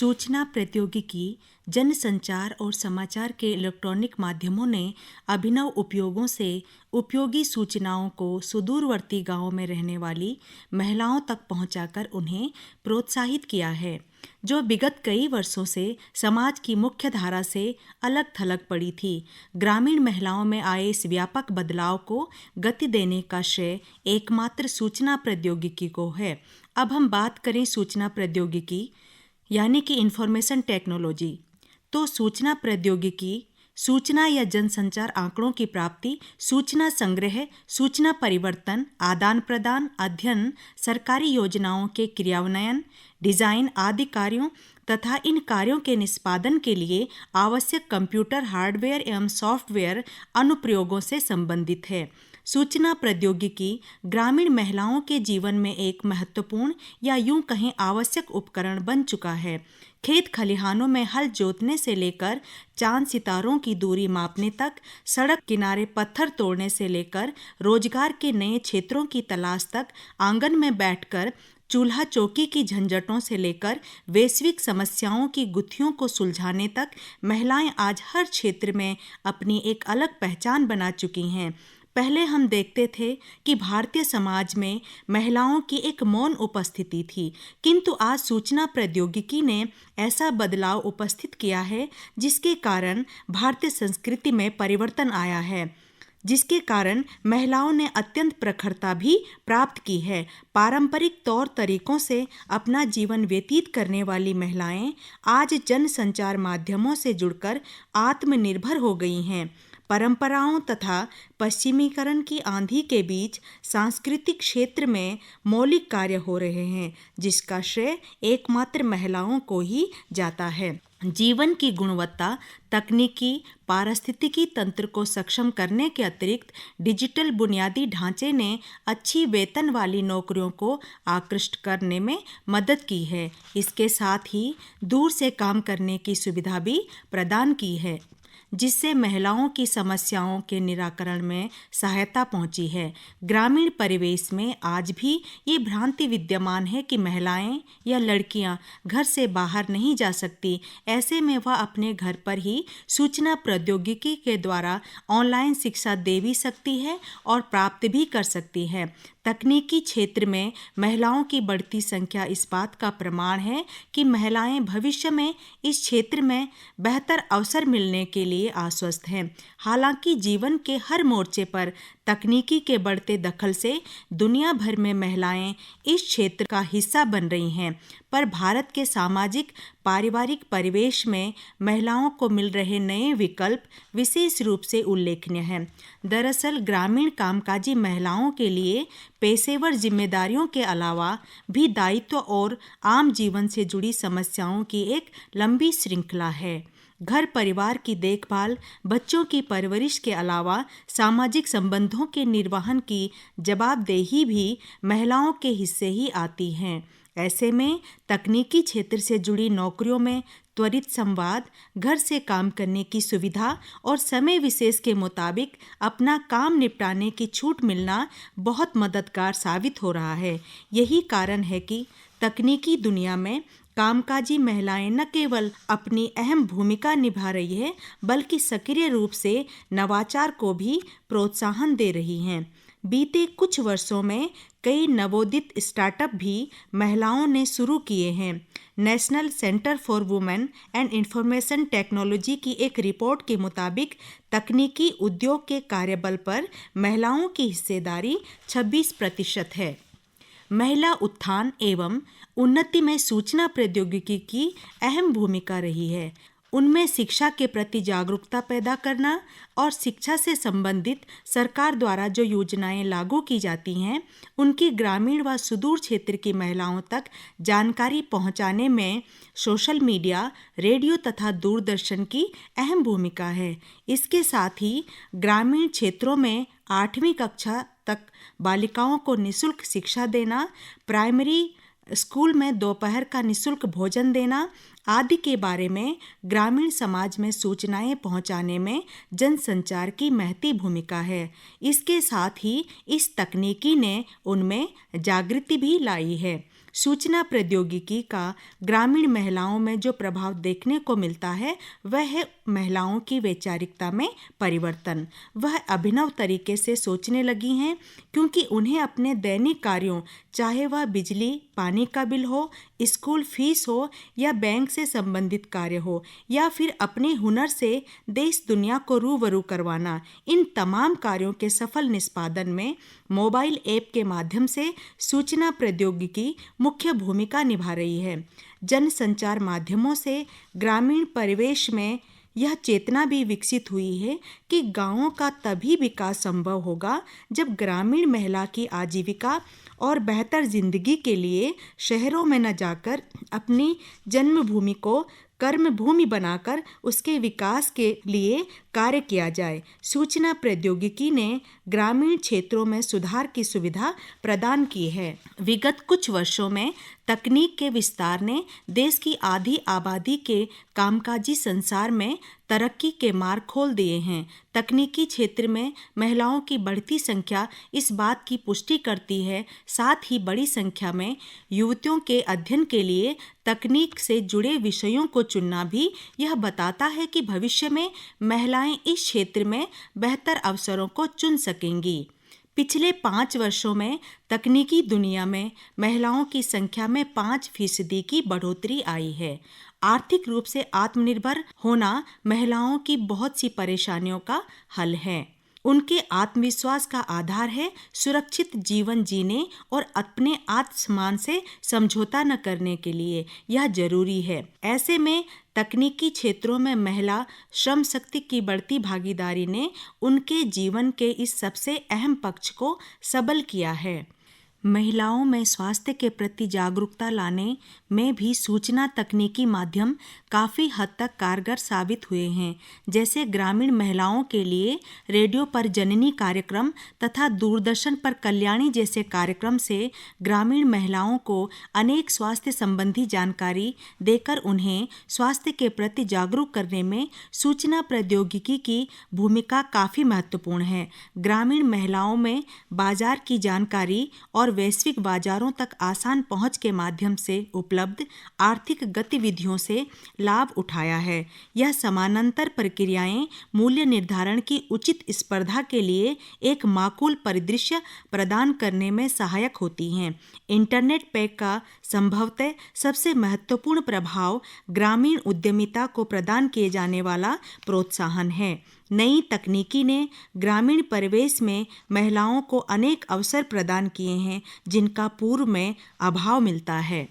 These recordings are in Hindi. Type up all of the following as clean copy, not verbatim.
सूचना प्रौद्योगिकी, जनसंचार और समाचार के इलेक्ट्रॉनिक माध्यमों ने अभिनव उपयोगों से उपयोगी सूचनाओं को सुदूरवर्ती गांवों में रहने वाली महिलाओं तक पहुंचाकर उन्हें प्रोत्साहित किया है, जो विगत कई वर्षों से समाज की मुख्य धारा से अलग थलग पड़ी थी। ग्रामीण महिलाओं में आए इस व्यापक बदलाव को गति देने का श्रेय एकमात्र सूचना प्रौद्योगिकी को है। अब हम बात करें सूचना प्रौद्योगिकी यानी कि इंफॉर्मेशन टेक्नोलॉजी। तो सूचना प्रौद्योगिकी सूचना या जनसंचार आंकड़ों की प्राप्ति, सूचना संग्रह, सूचना परिवर्तन, आदान प्रदान, अध्ययन, सरकारी योजनाओं के क्रियान्वयन, डिजाइन आदि कार्यों तथा इन कार्यों के निष्पादन के लिए आवश्यक कंप्यूटर हार्डवेयर एवं सॉफ्टवेयर अनुप्रयोगों से संबंधित है। सूचना प्रौद्योगिकी ग्रामीण महिलाओं के जीवन में एक महत्वपूर्ण या यूं कहें आवश्यक उपकरण बन चुका है। खेत खलिहानों में हल जोतने से लेकर चांद सितारों की दूरी मापने तक, सड़क किनारे पत्थर तोड़ने से लेकर रोजगार के नए क्षेत्रों की तलाश तक, आंगन में बैठकर चूल्हा चौकी की झंझटों से लेकर वैश्विक समस्याओं की गुत्थियों को सुलझाने तक महिलाएं आज हर क्षेत्र में अपनी एक अलग पहचान बना चुकी हैं। पहले हम देखते थे कि भारतीय समाज में महिलाओं की एक मौन उपस्थिति थी, किंतु आज सूचना प्रौद्योगिकी ने ऐसा बदलाव उपस्थित किया है जिसके कारण भारतीय संस्कृति में परिवर्तन आया है, जिसके कारण महिलाओं ने अत्यंत प्रखरता भी प्राप्त की है। पारंपरिक तौर तरीकों से अपना जीवन व्यतीत करने वाली महिलाएं आज जनसंचार माध्यमों से जुड़कर आत्मनिर्भर हो गई हैं। परंपराओं तथा पश्चिमीकरण की आंधी के बीच सांस्कृतिक क्षेत्र में मौलिक कार्य हो रहे हैं, जिसका श्रेय एकमात्र महिलाओं को ही जाता है। जीवन की गुणवत्ता, तकनीकी, पारिस्थितिकी तंत्र को सक्षम करने के अतिरिक्त डिजिटल बुनियादी ढांचे ने अच्छी वेतन वाली नौकरियों को आकृष्ट करने में मदद की है। इसके साथ ही दूर से काम करने की सुविधा भी प्रदान की है, जिससे महिलाओं की समस्याओं के निराकरण में सहायता पहुंची है। ग्रामीण परिवेश में आज भी ये भ्रांति विद्यमान है कि महिलाएं या लड़कियां घर से बाहर नहीं जा सकती। ऐसे में वह अपने घर पर ही सूचना प्रौद्योगिकी के द्वारा ऑनलाइन शिक्षा दे भी सकती है और प्राप्त भी कर सकती है। तकनीकी क्षेत्र में महिलाओं की बढ़ती संख्या इस बात का प्रमाण है कि महिलाएं भविष्य में इस क्षेत्र में बेहतर अवसर मिलने के लिए आश्वस्त हैं। हालांकि जीवन के हर मोर्चे पर तकनीकी के बढ़ते दखल से दुनिया भर में महिलाएं इस क्षेत्र का हिस्सा बन रही हैं, पर भारत के सामाजिक पारिवारिक परिवेश में महिलाओं को मिल रहे नए विकल्प विशेष रूप से उल्लेखनीय हैं। दरअसल ग्रामीण कामकाजी महिलाओं के लिए पेशेवर जिम्मेदारियों के अलावा भी दायित्व और आम जीवन से जुड़ी समस्याओं की एक लंबी श्रृंखला है। घर परिवार की देखभाल, बच्चों की परवरिश के अलावा सामाजिक संबंधों के निर्वहन की जवाबदेही भी महिलाओं के हिस्से ही आती हैं। ऐसे में तकनीकी क्षेत्र से जुड़ी नौकरियों में त्वरित संवाद, घर से काम करने की सुविधा और समय विशेष के मुताबिक अपना काम निपटाने की छूट मिलना बहुत मददगार साबित हो रहा है। यही कारण है कि तकनीकी दुनिया में कामकाजी महिलाएं न केवल अपनी अहम भूमिका निभा रही है, बल्कि सक्रिय रूप से नवाचार को भी प्रोत्साहन दे रही हैं। बीते कुछ वर्षों में कई नवोदित स्टार्टअप भी महिलाओं ने शुरू किए हैं। National centre for women and information technology की एक रिपोर्ट के मुताबिक तकनीकी उद्योग के कार्यबल पर महिलाओं की हिस्सेदारी 26% है। महिला उत्थान एवं उन्नति में सूचना प्रौद्योगिकी की अहम भूमिका रही है। उनमें शिक्षा के प्रति जागरूकता पैदा करना और शिक्षा से संबंधित सरकार द्वारा जो योजनाएं लागू की जाती हैं, उनकी ग्रामीण व सुदूर क्षेत्र की महिलाओं तक जानकारी पहुंचाने में सोशल मीडिया, रेडियो तथा दूरदर्शन की अहम भूमिका है। इसके साथ ही ग्रामीण क्षेत्रों में 8वीं कक्षा तक बालिकाओं को निःशुल्क शिक्षा देना, प्राइमरी स्कूल में दोपहर का निःशुल्क भोजन देना आदि के बारे में ग्रामीण समाज में सूचनाएं पहुंचाने में जनसंचार की महती भूमिका है। इसके साथ ही इस तकनीकी ने उनमें जागृति भी लाई है। सूचना प्रौद्योगिकी का ग्रामीण महिलाओं में जो प्रभाव देखने को मिलता है वह है महिलाओं की वैचारिकता में परिवर्तन। वह अभिनव तरीके से सोचने लगी हैं क्योंकि उन्हें अपने दैनिक कार्यों, चाहे वह बिजली पानी का बिल हो, स्कूल फीस हो या बैंक से संबंधित कार्य हो या फिर अपने हुनर से देश दुनिया को रूबरू करवाना, इन तमाम कार्यों के सफल निष्पादन में मोबाइल ऐप के माध्यम से सूचना प्रौद्योगिकी मुख्य भूमिका निभा रही है। जनसंचार माध्यमों से ग्रामीण परिवेश में यह चेतना भी विकसित हुई है कि गांवों का तभी विकास संभव होगा जब ग्रामीण महिला की आजीविका और बेहतर जिंदगी के लिए शहरों में न जाकर अपनी जन्मभूमि को कर्मभूमि बनाकर उसके विकास के लिए कार्य किया जाए। सूचना प्रौद्योगिकी ने ग्रामीण क्षेत्रों में सुधार की सुविधा प्रदान की है। विगत कुछ वर्षों में तकनीक के विस्तार ने देश की आधी आबादी के कामकाजी संसार में तरक्की के मार्ग खोल दिए हैं। तकनीकी क्षेत्र में महिलाओं की बढ़ती संख्या इस बात की पुष्टि करती है। साथ ही बड़ी संख्या में युवतियों के अध्ययन के लिए तकनीक से जुड़े विषयों को चुनना भी यह बताता है कि भविष्य में महिलाएं इस क्षेत्र में बेहतर अवसरों को चुन सकेंगी। पिछले 5 वर्षों में तकनीकी दुनिया में महिलाओं की संख्या में 5% की बढ़ोतरी आई है। आर्थिक रूप से आत्मनिर्भर होना महिलाओं की बहुत सी परेशानियों का हल है। उनके आत्मविश्वास का आधार है सुरक्षित जीवन जीने और अपने आत्मसम्मान से समझौता न करने के लिए यह जरूरी है। ऐसे में तकनीकी क्षेत्रों में महिला श्रम शक्ति की बढ़ती भागीदारी ने उनके जीवन के इस सबसे अहम पक्ष को सबल किया है। महिलाओं में स्वास्थ्य के प्रति जागरूकता लाने में भी सूचना तकनीकी माध्यम काफ़ी हद तक कारगर साबित हुए हैं। जैसे ग्रामीण महिलाओं के लिए रेडियो पर जननी कार्यक्रम तथा दूरदर्शन पर कल्याणी जैसे कार्यक्रम से ग्रामीण महिलाओं को अनेक स्वास्थ्य संबंधी जानकारी देकर उन्हें स्वास्थ्य के प्रति जागरूक करने में सूचना प्रौद्योगिकी की भूमिका काफ़ी महत्वपूर्ण है। ग्रामीण महिलाओं में बाजार की जानकारी और वैश्विक बाजारों तक आसान पहुंच के माध्यम से उपलब्ध आर्थिक गतिविधियों से लाभ उठाया है। यह समानांतर प्रक्रियाएं मूल्य निर्धारण की उचित स्पर्धा के लिए एक माकूल परिदृश्य प्रदान करने में सहायक होती हैं। इंटरनेट पैक का संभवतः सबसे महत्वपूर्ण प्रभाव ग्रामीण उद्यमिता को प्रदान किए जाने वाला प्रोत्साहन है। नई तकनीकी ने ग्रामीण परिवेश में महिलाओं को अनेक अवसर प्रदान किए हैं जिनका पूर्व में अभाव मिलता है।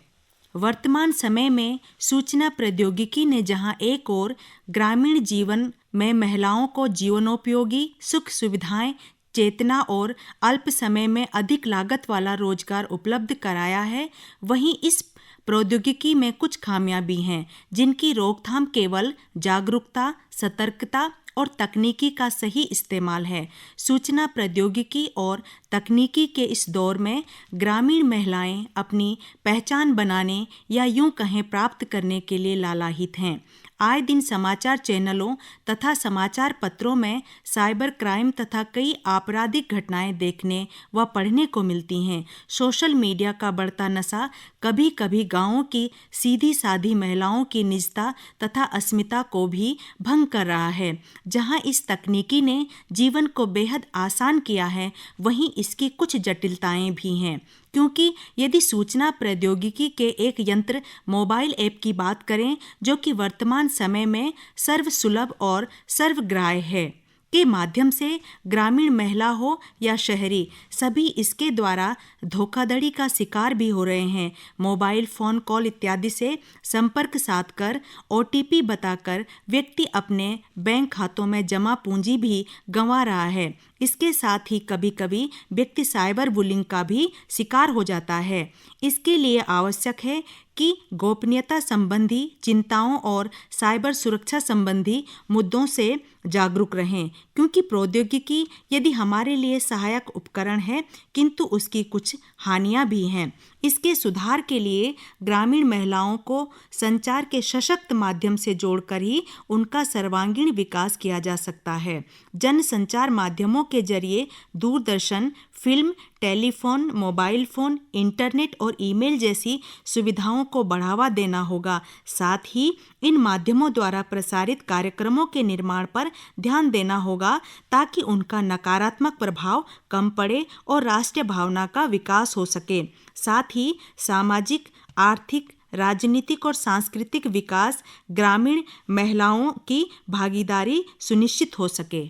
वर्तमान समय में सूचना प्रौद्योगिकी ने जहां एक ओर ग्रामीण जीवन में महिलाओं को जीवनोपयोगी सुख सुविधाएं, चेतना और अल्प समय में अधिक लागत वाला रोजगार उपलब्ध कराया है, वहीं इस प्रौद्योगिकी में कुछ खामियां भी हैं जिनकी रोकथाम केवल जागरूकता, सतर्कता और तकनीकी का सही इस्तेमाल है। सूचना प्रौद्योगिकी और तकनीकी के इस दौर में ग्रामीण महिलाएं अपनी पहचान बनाने या यूं कहें प्राप्त करने के लिए लालायित हैं। आए दिन समाचार चैनलों तथा समाचार पत्रों में साइबर क्राइम तथा कई आपराधिक घटनाएं देखने व पढ़ने को मिलती हैं। सोशल मीडिया का बढ़ता नशा कभी कभी गांवों की सीधी साधी महिलाओं की निजता तथा अस्मिता को भी भंग कर रहा है। जहां इस तकनीकी ने जीवन को बेहद आसान किया है, वहीं इसकी कुछ जटिलताएं भी हैं। क्योंकि यदि सूचना प्रौद्योगिकी के एक यंत्र मोबाइल ऐप की बात करें जो कि वर्तमान समय में सर्वसुलभ और सर्वग्राह्य है, के माध्यम से ग्रामीण महिला हो या शहरी, सभी इसके द्वारा धोखाधड़ी का शिकार भी हो रहे हैं। मोबाइल फ़ोन कॉल इत्यादि से संपर्क साधकर OTP बताकर व्यक्ति अपने बैंक खातों में जमा पूंजी भी गंवा रहा है। इसके साथ ही कभी कभी व्यक्ति साइबर बुलिंग का भी शिकार हो जाता है। इसके लिए आवश्यक है कि गोपनीयता संबंधी चिंताओं और साइबर सुरक्षा संबंधी मुद्दों से जागरूक रहें, क्योंकि प्रौद्योगिकी यदि हमारे लिए सहायक उपकरण है किंतु उसकी कुछ हानियां भी हैं। इसके सुधार के लिए ग्रामीण महिलाओं को संचार के सशक्त माध्यम से जोड़कर ही उनका सर्वांगीण विकास किया जा सकता है। जनसंचार माध्यमों के जरिए Doordarshan, film, telephone, mobile phone, internet और ईमेल जैसी सुविधाओं को बढ़ावा देना होगा। साथ ही इन माध्यमों द्वारा प्रसारित कार्यक्रमों के निर्माण पर ध्यान देना होगा ताकि उनका नकारात्मक प्रभाव कम पड़े और राष्ट्रीय भावना का विकास हो सके। साथ ही सामाजिक, आर्थिक, राजनीतिक और सांस्कृतिक विकास ग्रामीण महिलाओं की भागीदारी सुनिश्चित हो सके।